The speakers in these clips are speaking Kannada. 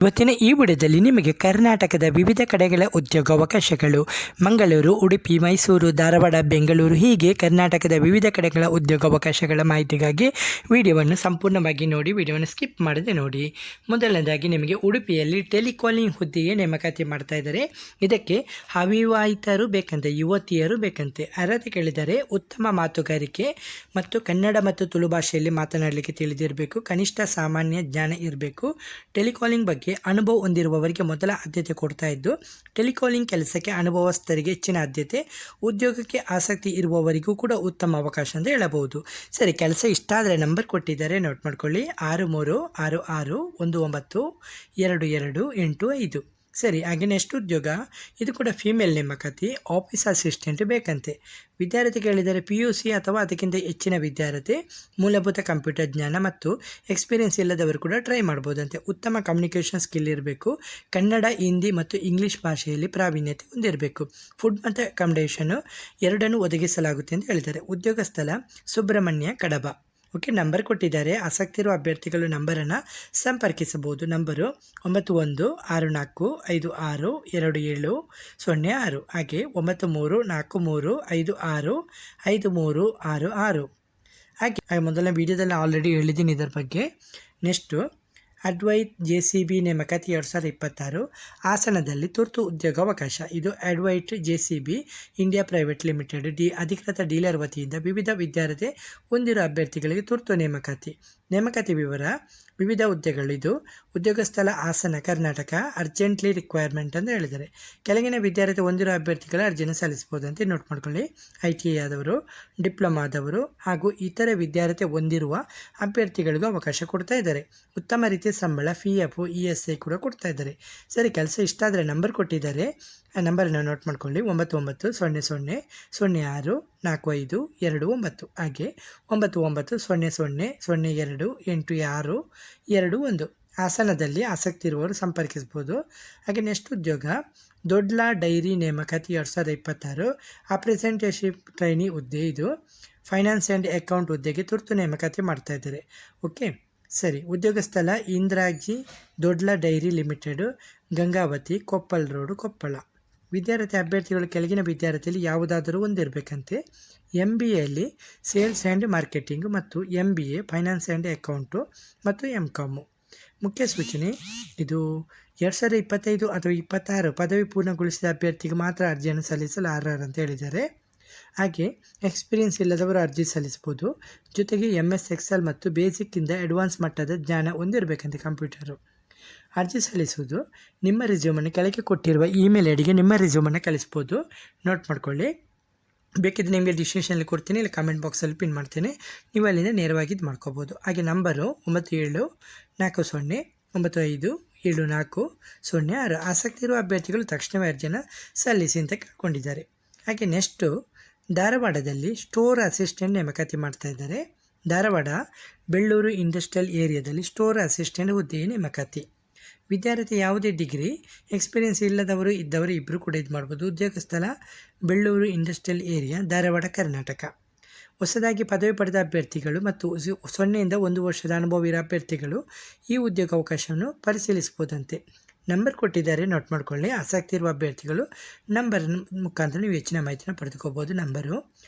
ಇವತ್ತಿನ ಈ ವಿಡಿಯೋದಲ್ಲಿ ನಿಮಗೆ ಕರ್ನಾಟಕದ ವಿವಿಧ ಕಡೆಗಳ ಉದ್ಯೋಗಾವಕಾಶಗಳು ಮಂಗಳೂರು, ಉಡುಪಿ, ಮೈಸೂರು, ಧಾರವಾಡ, ಬೆಂಗಳೂರು ಹೀಗೆ ಕರ್ನಾಟಕದ ವಿವಿಧ ಕಡೆಗಳ ಉದ್ಯೋಗಾವಕಾಶಗಳ ಮಾಹಿತಿಗಾಗಿ ವಿಡಿಯೋವನ್ನು ಸಂಪೂರ್ಣವಾಗಿ ನೋಡಿ, ವಿಡಿಯೋವನ್ನು ಸ್ಕಿಪ್ ಮಾಡದೆ ನೋಡಿ. ಮೊದಲನೇದಾಗಿ ನಿಮಗೆ ಉಡುಪಿಯಲ್ಲಿ ಟೆಲಿಕಾಲಿಂಗ್ ಹುದ್ದೆಗೆ ನೇಮಕಾತಿ ಮಾಡ್ತಾ ಇದ್ದಾರೆ. ಇದಕ್ಕೆ ಅವಿವಾಹಿತರು ಬೇಕಂತೆ, ಯುವತಿಯರು ಬೇಕಂತೆ. ಅರ್ಹತೆ ಕೇಳಿದರೆ ಉತ್ತಮ ಮಾತುಗಾರಿಕೆ ಮತ್ತು ಕನ್ನಡ ಮತ್ತು ತುಳು ಭಾಷೆಯಲ್ಲಿ ಮಾತನಾಡಲಿಕ್ಕೆ ತಿಳಿದಿರಬೇಕು. ಕನಿಷ್ಠ ಸಾಮಾನ್ಯ ಜ್ಞಾನ ಇರಬೇಕು. ಟೆಲಿಕಾಲಿಂಗ್ ಬಗ್ಗೆ ಅನುಭವ ಹೊಂದಿರುವವರಿಗೆ ಮೊದಲ ಆದ್ಯತೆ ಕೊಡ್ತಾ ಇದ್ದು, ಟೆಲಿಕಾಲಿಂಗ್ ಕೆಲಸಕ್ಕೆ ಅನುಭವಸ್ಥರಿಗೆ ಹೆಚ್ಚಿನ ಆದ್ಯತೆ, ಉದ್ಯೋಗಕ್ಕೆ ಆಸಕ್ತಿ ಇರುವವರಿಗೂ ಕೂಡ ಉತ್ತಮ ಅವಕಾಶ ಅಂತ ಹೇಳಬಹುದು. ಸರಿ, ಕೆಲಸ ಇಷ್ಟ ಆದರೆ ನಂಬರ್ ಕೊಟ್ಟಿದ್ದಾರೆ, ನೋಟ್ ಮಾಡ್ಕೊಳ್ಳಿ. 6366192285. ಸರಿ, ಹಾಗೆ ನೆಕ್ಸ್ಟ್ ಉದ್ಯೋಗ, ಇದು ಕೂಡ ಫೀಮೇಲ್ ನೇಮಕಾತಿ. ಆಫೀಸ್ ಅಸಿಸ್ಟೆಂಟ್ ಬೇಕಂತೆ. ವಿದ್ಯಾರ್ಥಿ ಕೇಳಿದರೆ PUC ಅಥವಾ ಅದಕ್ಕಿಂತ ಹೆಚ್ಚಿನ ವಿದ್ಯಾರ್ಥಿ, ಮೂಲಭೂತ ಕಂಪ್ಯೂಟರ್ ಜ್ಞಾನ ಮತ್ತು ಎಕ್ಸ್ಪೀರಿಯೆನ್ಸ್ ಇಲ್ಲದವರು ಕೂಡ ಟ್ರೈ ಮಾಡ್ಬೋದಂತೆ. ಉತ್ತಮ ಕಮ್ಯುನಿಕೇಷನ್ ಸ್ಕಿಲ್ ಇರಬೇಕು. ಕನ್ನಡ, ಹಿಂದಿ ಮತ್ತು ಇಂಗ್ಲೀಷ್ ಭಾಷೆಯಲ್ಲಿ ಪ್ರಾವೀಣ್ಯತೆ ಹೊಂದಿರಬೇಕು. ಫುಡ್ ಮತ್ತು ಅಕಾಮಿಡೇಷನು ಎರಡನ್ನೂ ಒದಗಿಸಲಾಗುತ್ತೆ ಅಂತ ಹೇಳಿದ್ದಾರೆ. ಉದ್ಯೋಗ ಸ್ಥಳ ಸುಬ್ರಹ್ಮಣ್ಯ, ಕಡಬ. ಓಕೆ, ನಂಬರ್ ಕೊಟ್ಟಿದ್ದಾರೆ. ಆಸಕ್ತಿ ಇರುವ ಅಭ್ಯರ್ಥಿಗಳು ನಂಬರನ್ನು ಸಂಪರ್ಕಿಸಬಹುದು. ನಂಬರು 9146562706, ಹಾಗೆ 9343565366. ಹಾಗೆ ಮೊದಲ ವೀಡಿಯೋದಲ್ಲಿ ಆಲ್ರೆಡಿ ಹೇಳಿದ್ದೀನಿ ಇದರ ಬಗ್ಗೆ. ನೆಕ್ಸ್ಟು ಅಡ್ವೈಟ್ JCB ನೇಮಕಾತಿ 2026 ಹಾಸನದಲ್ಲಿ ತುರ್ತು ಉದ್ಯೋಗಾವಕಾಶ. ಇದು ಅಡ್ವೈಟ್ JCB ಇಂಡಿಯಾ ಪ್ರೈವೇಟ್ ಲಿಮಿಟೆಡ್ ಅಧಿಕೃತ ಡೀಲರ್ ವತಿಯಿಂದ ವಿವಿಧ ವಿದ್ಯಾರ್ಥಿ ಹೊಂದಿರುವ ಅಭ್ಯರ್ಥಿಗಳಿಗೆ ತುರ್ತು ನೇಮಕಾತಿ ವಿವರ, ವಿವಿಧ ಹುದ್ದೆಗಳು. ಇದು ಉದ್ಯೋಗ ಸ್ಥಳ ಹಾಸನ, ಕರ್ನಾಟಕ. ಅರ್ಜೆಂಟ್ಲಿ ರಿಕ್ವೈರ್ಮೆಂಟ್ ಅಂತ ಹೇಳಿದ್ದಾರೆ. ಕೆಳಗಿನ ವಿದ್ಯಾರ್ಥಿ ಹೊಂದಿರುವ ಅಭ್ಯರ್ಥಿಗಳ ಅರ್ಜಿನ ಸಲ್ಲಿಸಬಹುದಂತೆ ನೋಟ್ ಮಾಡ್ಕೊಳ್ಳಿ. ITI ಆದವರು, ಡಿಪ್ಲೊಮಾದವರು ಹಾಗೂ ಇತರೆ ವಿದ್ಯಾರ್ಥಿ ಹೊಂದಿರುವ ಅಭ್ಯರ್ಥಿಗಳಿಗೂ ಅವಕಾಶ ಕೊಡ್ತಾ ಇದ್ದಾರೆ. ಉತ್ತಮ ರೀತಿಯ ಸಂಬಳ, PF, ESI ಕೂಡ ಕೊಡ್ತಾ ಇದ್ದಾರೆ. ಸರಿ, ಕೆಲಸ ಇಷ್ಟ ಆದರೆ ನಂಬರ್ ಕೊಟ್ಟಿದ್ದಾರೆ, ಆ ನಂಬರನ್ನು ನೋಟ್ ಮಾಡ್ಕೊಳ್ಳಿ. 9900064529, ಹಾಗೆ 9900028621. ಹಾಸನದಲ್ಲಿ ಆಸಕ್ತಿ ಇರುವವರು ಸಂಪರ್ಕಿಸ್ಬೋದು. ಹಾಗೆ ನೆಕ್ಸ್ಟ್ ಉದ್ಯೋಗ, ದೊಡ್ಲ ಡೈರಿ ನೇಮಕಾತಿ 2026 ಅಪ್ರೆಸೆಂಟೇಶಿಪ್ ಟ್ರೈನಿ ಹುದ್ದೆ. ಇದು ಫೈನಾನ್ಸ್ ಆ್ಯಂಡ್ ಅಕೌಂಟ್ ಹುದ್ದೆಗೆ ತುರ್ತು ನೇಮಕಾತಿ ಮಾಡ್ತಾ ಇದ್ದಾರೆ. ಓಕೆ, ಸರಿ. ಉದ್ಯೋಗ ಸ್ಥಳ Indraji Dodla dairy limited, Gangavathi, Koppal road, Koppal. ವಿದ್ಯಾರ್ಥಿ ಅಭ್ಯರ್ಥಿಗಳು ಕೆಳಗಿನ ವಿದ್ಯಾರ್ಥಿಯಲ್ಲಿ ಯಾವುದಾದರೂ ಒಂದಿರಬೇಕಂತೆ. MBAಯಲ್ಲಿ ಸೇಲ್ಸ್ ಆ್ಯಂಡ್ ಮಾರ್ಕೆಟಿಂಗ್ ಮತ್ತು MBA ಫೈನಾನ್ಸ್ ಆ್ಯಂಡ್ ಅಕೌಂಟು ಮತ್ತು MCOM. ಮುಖ್ಯ ಸೂಚನೆ, ಇದು 2025 ಅಥವಾ 26 ಪದವಿ ಪೂರ್ಣಗೊಳಿಸಿದ ಅಭ್ಯರ್ಥಿಗೆ ಮಾತ್ರ ಅರ್ಜಿಯನ್ನು ಸಲ್ಲಿಸಲು ಅಂತ ಹೇಳಿದ್ದಾರೆ. ಹಾಗೆ ಎಕ್ಸ್ಪೀರಿಯೆನ್ಸ್ ಇಲ್ಲದವರು ಅರ್ಜಿ ಸಲ್ಲಿಸ್ಬೋದು. ಜೊತೆಗೆ MS Excel ಮತ್ತು ಬೇಸಿಕ್ಕಿಂದ ಅಡ್ವಾನ್ಸ್ ಮಟ್ಟದ ಜ್ಞಾನ ಹೊಂದಿರಬೇಕಂತೆ ಕಂಪ್ಯೂಟರು. ಅರ್ಜಿ ಸಲ್ಲಿಸುವುದು, ನಿಮ್ಮ ರಿಸ್ಯೂಮನ್ನು ಕೆಳಗೆ ಕೊಟ್ಟಿರುವ ಇಮೇಲ್ ಐಡಿಗೆ ನಿಮ್ಮ ರಿಸ್ಯೂಮನ್ನು ಕಳಿಸ್ಬೋದು. ನೋಟ್ ಮಾಡ್ಕೊಳ್ಳಿ. ಬೇಕಿದ್ರೆ ನಿಮಗೆ ಡಿಸ್ಕ್ರಿಪ್ಷನಲ್ಲಿ ಕೊಡ್ತೀನಿ, ಇಲ್ಲ ಕಮೆಂಟ್ ಬಾಕ್ಸಲ್ಲಿ ಪಿನ್ ಮಾಡ್ತೀನಿ, ನೀವು ಅಲ್ಲಿಂದ ನೇರವಾಗಿ ಇದು ಮಾಡ್ಕೋಬೋದು. ಹಾಗೆ ನಂಬರು 9740957406. ಆಸಕ್ತಿ ಇರುವ ಅಭ್ಯರ್ಥಿಗಳು ತಕ್ಷಣವೇ ಅರ್ಜಿಯನ್ನು ಸಲ್ಲಿಸಿ ಅಂತ ಕೇಳ್ಕೊಂಡಿದ್ದಾರೆ. ಹಾಗೆ ನೆಕ್ಸ್ಟು ಧಾರವಾಡದಲ್ಲಿ ಸ್ಟೋರ್ ಅಸಿಸ್ಟೆಂಟ್ ನೇಮಕಾತಿ ಮಾಡ್ತಾ ಇದ್ದಾರೆ. ಧಾರವಾಡ ಬೆಳ್ಳೂರು ಇಂಡಸ್ಟ್ರಿಯಲ್ ಏರಿಯಾದಲ್ಲಿ ಸ್ಟೋರ್ ಅಸಿಸ್ಟೆಂಟ್ ಹುದ್ದೆಯ ನೇಮಕಾತಿ. ವಿದ್ಯಾರ್ಥಿ ಯಾವುದೇ ಡಿಗ್ರಿ ಎಕ್ಸ್ಪೀರಿಯೆನ್ಸ್ ಇಲ್ಲದವರು ಇದ್ದವರು ಇಬ್ಬರು ಕೂಡ ಇದು ಮಾಡ್ಬೋದು. ಉದ್ಯೋಗ ಸ್ಥಳ ಬೆಳ್ಳೂರು ಇಂಡಸ್ಟ್ರಿಯಲ್ ಏರಿಯಾ, ಧಾರವಾಡ, ಕರ್ನಾಟಕ. ಹೊಸದಾಗಿ ಪದವಿ ಪಡೆದ ಅಭ್ಯರ್ಥಿಗಳು ಮತ್ತು 0 ಇಂದ 1 ವರ್ಷದ ಅನುಭವ ಇರೋ ಅಭ್ಯರ್ಥಿಗಳು ಈ ಉದ್ಯೋಗಾವಕಾಶವನ್ನು ಪರಿಶೀಲಿಸ್ಬೋದಂತೆ. ನಂಬರ್ ಕೊಟ್ಟಿದ್ದಾರೆ, ನೋಟ್ ಮಾಡ್ಕೊಳ್ಳಿ. ಆಸಕ್ತಿ ಇರುವ ಅಭ್ಯರ್ಥಿಗಳು ನಂಬರ್ ಮುಖಾಂತರ ನೀವು ಹೆಚ್ಚಿನ ಮಾಹಿತಿನ ಪಡೆದುಕೋಬೋದು. ನಂಬರು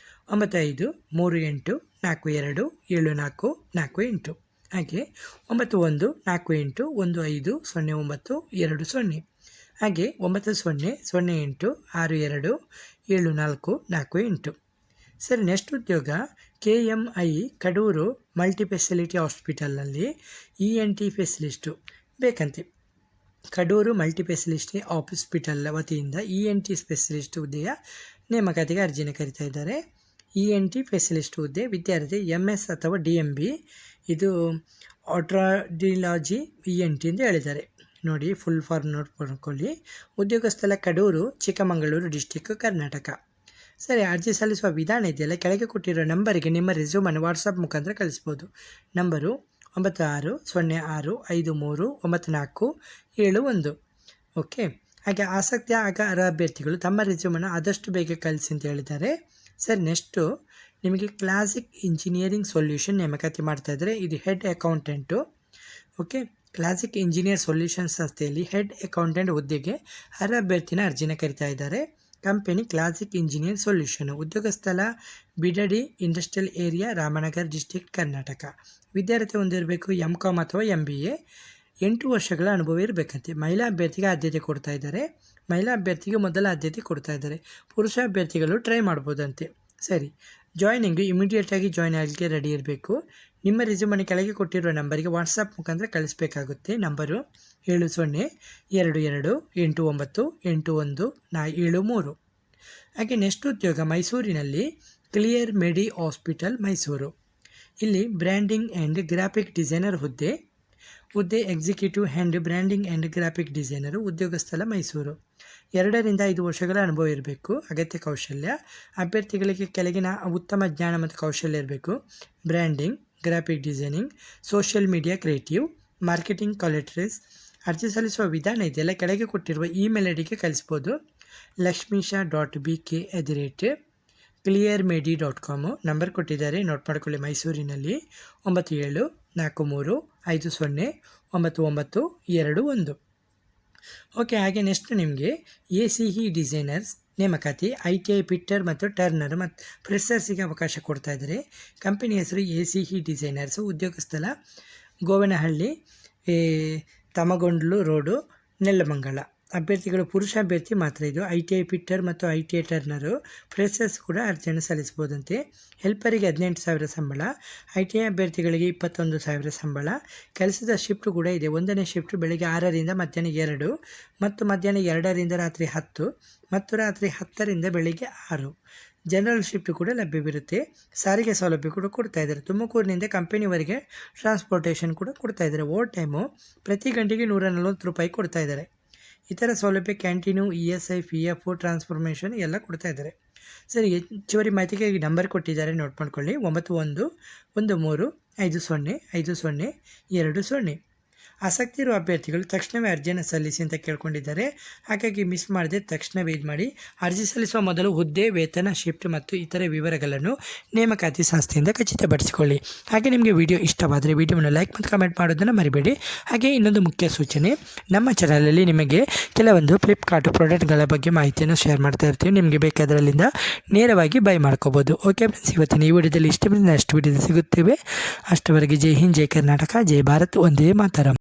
9534274448, ಹಾಗೆ 9148150920, ಹಾಗೆ 9008627448. ಸರಿ, ನೆಕ್ಸ್ಟ್ ಉದ್ಯೋಗ, KMI ಕಡೂರು ಮಲ್ಟಿಸ್ಪೆಷಾಲಿಟಿ ಹಾಸ್ಪಿಟಲ್ನಲ್ಲಿ ENT ಸ್ಪೆಷಲಿಸ್ಟು ಬೇಕಂತೆ. ಕಡೂರು ಮಲ್ಟಿಸ್ಪೆಷಾಲಿಟಿ ಹಾಸ್ಪಿಟಲ್ ವತಿಯಿಂದ ENT ಸ್ಪೆಷಲಿಸ್ಟ್ ಹುದ್ದೆಯ ನೇಮಕಾತಿಗೆ ಅರ್ಜಿನ ಕರೀತಾ ಇದ್ದಾರೆ. ENT ಸ್ಪೆಷಲಿಸ್ಟ್ ಹುದ್ದೆ. ವಿದ್ಯಾರ್ಥಿ MS ಅಥವಾ DMB, ಇದು ಆಟ್ರಾಡಿಲಾಜಿ ENT ಅಂತ ಹೇಳಿದ್ದಾರೆ. ನೋಡಿ, ಫುಲ್ ಫಾರ್ಮ್ ನೋಟ್ ಮಾಡ್ಕೊಳ್ಳಿ. ಉದ್ಯೋಗ ಸ್ಥಳ ಕಡೂರು, ಚಿಕ್ಕಮಗಳೂರು ಡಿಸ್ಟಿಕ್, ಕರ್ನಾಟಕ. ಸರಿ, ಅರ್ಜಿ ಸಲ್ಲಿಸುವ ವಿಧಾನ ಇದೆಯಲ್ಲ, ಕೆಳಗೆ ಕೊಟ್ಟಿರೋ ನಂಬರಿಗೆ ನಿಮ್ಮ ರೆಸ್ಯೂಮನ್ನು ವಾಟ್ಸಪ್ ಮುಖಾಂತರ ಕಳಿಸ್ಬೋದು. ನಂಬರು 9606539471. ಓಕೆ, ಹಾಗೆ ಆಸಕ್ತಿಯ ಅಭ್ಯರ್ಥಿಗಳು ತಮ್ಮ ರೆಸ್ಯೂಮನ್ನು ಆದಷ್ಟು ಬೇಗ ಕಳಿಸಿ ಅಂತ ಹೇಳಿದ್ದಾರೆ. ಸರಿ, ನೆಕ್ಸ್ಟು ನಿಮಗೆ ಕ್ಲಾಸಿಕ್ ಇಂಜಿನಿಯರಿಂಗ್ ಸೊಲ್ಯೂಷನ್ ನೇಮಕಾತಿ ಮಾಡ್ತಾಯಿದ್ದಾರೆ. ಇದು head accountant. Okay, classic engineer solutions ಸಂಸ್ಥೆಯಲ್ಲಿ ಹೆಡ್ ಅಕೌಂಟೆಂಟ್ ಹುದ್ದೆಗೆ ಅರ್ಹ ಅಭ್ಯರ್ಥಿನ ಅರ್ಜಿನ ಕರಿತಾ ಇದ್ದಾರೆ. Company classic engineer solution. ಉದ್ಯೋಗ ಸ್ಥಳ Bidadi industrial area, Ramanagara district, Karnataka. ವಿದ್ಯಾರ್ಥಿ ಹೊಂದಿರಬೇಕು MCOM ಅಥವಾ MBA. 8 ವರ್ಷಗಳ ಅನುಭವ ಇರಬೇಕಂತೆ. ಮಹಿಳಾ ಅಭ್ಯರ್ಥಿಗೆ ಆದ್ಯತೆ ಕೊಡ್ತಾ ಇದ್ದಾರೆ. ಮಹಿಳಾ ಅಭ್ಯರ್ಥಿಗೆ ಮೊದಲ ಆದ್ಯತೆ ಕೊಡ್ತಾ ಇದ್ದಾರೆ. ಪುರುಷ ಅಭ್ಯರ್ಥಿಗಳು ಟ್ರೈ ಮಾಡ್ಬೋದಂತೆ. ಸರಿ, ಜಾಯ್ನಿಂಗು ಇಮಿಡಿಯೇಟಾಗಿ ಜಾಯ್ನ್ ಆಗಲಿಕ್ಕೆ ರೆಡಿ ಇರಬೇಕು. ನಿಮ್ಮ ರೆಸ್ಯೂಮನ್ನು ಕೆಳಗೆ ಕೊಟ್ಟಿರುವ ನಂಬರಿಗೆ ವಾಟ್ಸಪ್ ಮುಖಾಂತರ ಕಳಿಸ್ಬೇಕಾಗುತ್ತೆ. ನಂಬರು 7022898173. ಹಾಗೆ ನೆಕ್ಸ್ಟ್ ಉದ್ಯೋಗ ಮೈಸೂರಿನಲ್ಲಿ ಕ್ಲಿಯರ್ ಮೆಡಿ ಹಾಸ್ಪಿಟಲ್ ಮೈಸೂರು. ಇಲ್ಲಿ ಬ್ರ್ಯಾಂಡಿಂಗ್ ಆ್ಯಂಡ್ ಗ್ರಾಫಿಕ್ ಡಿಸೈನರ್ ಹುದ್ದೆ executive and branding and graphic designer. ಉದ್ಯೋಗ ಸ್ಥಳ ಮೈಸೂರು. 2 ರಿಂದ 5 ವರ್ಷಗಳ ಅನುಭವ ಇರಬೇಕು. ಅಗತ್ಯ ಕೌಶಲ್ಯ ಅಭ್ಯರ್ಥಿಗಳಿಗೆ ಕೆಳಗಿನ ಉತ್ತಮ ಜ್ಞಾನ ಮತ್ತು ಕೌಶಲ್ಯ ಇರಬೇಕು. Branding, graphic designing, social media creative, marketing collaterals. ಅರ್ಜಿ ಸಲ್ಲಿಸುವ ವಿಧಾನ ಇದೆಲ್ಲ ಕೆಳಗೆ ಕೊಟ್ಟಿರುವ ಇಮೇಲ್ ಐಡಿಗೆ ಕಳಿಸ್ಬೋದು. lakshmisha.bk@clearmedi.com. ನಂಬರ್ ಕೊಟ್ಟಿದ್ದಾರೆ, ನೋಟ್ ಮಾಡ್ಕೊಳ್ಳಿ. ಮೈಸೂರಿನಲ್ಲಿ 9743509921. ಓಕೆ. ಹಾಗೆ ನೆಕ್ಸ್ಟ್ ನಿಮಗೆ ACE ಡಿಸೈನರ್ಸ್ ನೇಮಕಾತಿ. ITI ಪಿಟ್ಟರ್ ಮತ್ತು ಟರ್ನರ್ ಮತ್ತು ಫ್ರೆಷರ್ಸಿಗೆ ಅವಕಾಶ ಕೊಡ್ತಾ ಇದ್ದಾರೆ. ಕಂಪನಿ ಹೆಸರು ACE ಡಿಸೈನರ್ಸು. ಉದ್ಯೋಗ ಸ್ಥಳ ಗೋವನಹಳ್ಳಿ, ತಮಗೊಂಡ್ಲು ರೋಡು, ನೆಲ್ಲಮಂಗಲ. ಅಭ್ಯರ್ಥಿಗಳು ಪುರುಷ ಅಭ್ಯರ್ಥಿ ಮಾತ್ರ. ಇದು ITI ಪಿಟ್ಟರ್ ಮತ್ತು ITI ಟರ್ನರು. ಫ್ರೆಷರ್ಸ್ ಕೂಡ ಅರ್ಜಿಯನ್ನು ಸಲ್ಲಿಸ್ಬೋದಂತೆ. ಹೆಲ್ಪರಿಗೆ 18,000 ಸಂಬಳ. ITI ಅಭ್ಯರ್ಥಿಗಳಿಗೆ 21,000 ಸಂಬಳ. ಕೆಲಸದ ಶಿಫ್ಟ್ ಕೂಡ ಇದೆ. 1ನೇ ಶಿಫ್ಟ್ ಬೆಳಗ್ಗೆ 6ರಿಂದ ಮಧ್ಯಾಹ್ನ 2 ಮತ್ತು ಮಧ್ಯಾಹ್ನ 2ರಿಂದ ರಾತ್ರಿ 10 ಮತ್ತು ರಾತ್ರಿ 10ರಿಂದ ಬೆಳಿಗ್ಗೆ 6. ಜನರಲ್ ಶಿಫ್ಟ್ ಕೂಡ ಲಭ್ಯವಿರುತ್ತೆ. ಸಾರಿಗೆ ಸೌಲಭ್ಯ ಕೂಡ ಕೊಡ್ತಾ ಇದ್ದಾರೆ. ತುಮಕೂರಿನಿಂದ ಕಂಪನಿವರೆಗೆ ಟ್ರಾನ್ಸ್ಪೋರ್ಟೇಷನ್ ಕೂಡ ಕೊಡ್ತಾ ಇದ್ದಾರೆ. ಓವರ್ ಟೈಮು ಪ್ರತಿ ಗಂಟೆಗೆ 140 ರೂಪಾಯಿ ಕೊಡ್ತಾ ಇದ್ದಾರೆ. ಇತರ ಸೌಲಭ್ಯ ಕ್ಯಾಂಟೀನು, ESI, PF, ಟ್ರಾನ್ಸ್ಫಾರ್ಮೇಷನ್ ಎಲ್ಲ ಕೊಡ್ತಾ ಇದ್ದಾರೆ. ಸರಿ, ಹೆಚ್ಚುವರಿ ಮಾಹಿತಿಗೆ ಈ ನಂಬರ್ ಕೊಟ್ಟಿದ್ದಾರೆ, ನೋಟ್ ಮಾಡ್ಕೊಳ್ಳಿ. 9113505020. ಆಸಕ್ತಿ ಇರುವ ಅಭ್ಯರ್ಥಿಗಳು ತಕ್ಷಣವೇ ಅರ್ಜಿಯನ್ನು ಸಲ್ಲಿಸಿ ಅಂತ ಕೇಳ್ಕೊಂಡಿದ್ದಾರೆ. ಹಾಗಾಗಿ ಮಿಸ್ ಮಾಡದೆ ತಕ್ಷಣವೇ ಇದು ಮಾಡಿ. ಅರ್ಜಿ ಸಲ್ಲಿಸುವ ಮೊದಲು ಹುದ್ದೆ, ವೇತನ, ಶಿಫ್ಟ್ ಮತ್ತು ಇತರೆ ವಿವರಗಳನ್ನು ನೇಮಕಾತಿ ಸಂಸ್ಥೆಯಿಂದ ಖಚಿತಪಡಿಸಿಕೊಳ್ಳಿ. ಹಾಗೆ ನಿಮಗೆ ವಿಡಿಯೋ ಇಷ್ಟವಾದರೆ ವಿಡಿಯೋವನ್ನು ಲೈಕ್ ಮತ್ತು ಕಮೆಂಟ್ ಮಾಡೋದನ್ನು ಮರಿಬೇಡಿ. ಹಾಗೆ ಇನ್ನೊಂದು ಮುಖ್ಯ ಸೂಚನೆ, ನಮ್ಮ ಚಾನಲಲ್ಲಿ ನಿಮಗೆ ಕೆಲವೊಂದು ಫ್ಲಿಪ್ಕಾರ್ಟ್ ಪ್ರಾಡಕ್ಟ್ಗಳ ಬಗ್ಗೆ ಮಾಹಿತಿಯನ್ನು ಶೇರ್ ಮಾಡ್ತಾ ಇರ್ತೀವಿ. ನಿಮಗೆ ಬೇಕಾದರಲ್ಲಿಂದ ನೇರವಾಗಿ ಬೈ ಮಾಡ್ಕೋಬೋದು. ಓಕೆ ಫ್ರೆಂಡ್ಸ್, ಇವತ್ತಿನ ಈ ವಿಡಿಯೋದಲ್ಲಿ ಇಷ್ಟ ಬಂದರೆ ನೆಕ್ಸ್ಟ್ ವಿಡಿಯೋದಲ್ಲಿ ಸಿಗುತ್ತೇವೆ. ಅಷ್ಟವರೆಗೆ ಜೈ ಹಿಂದ್, ಜೈ ಕರ್ನಾಟಕ, ಜೈ ಭಾರತ್, ಒಂದೇ ಮಾತರಂ.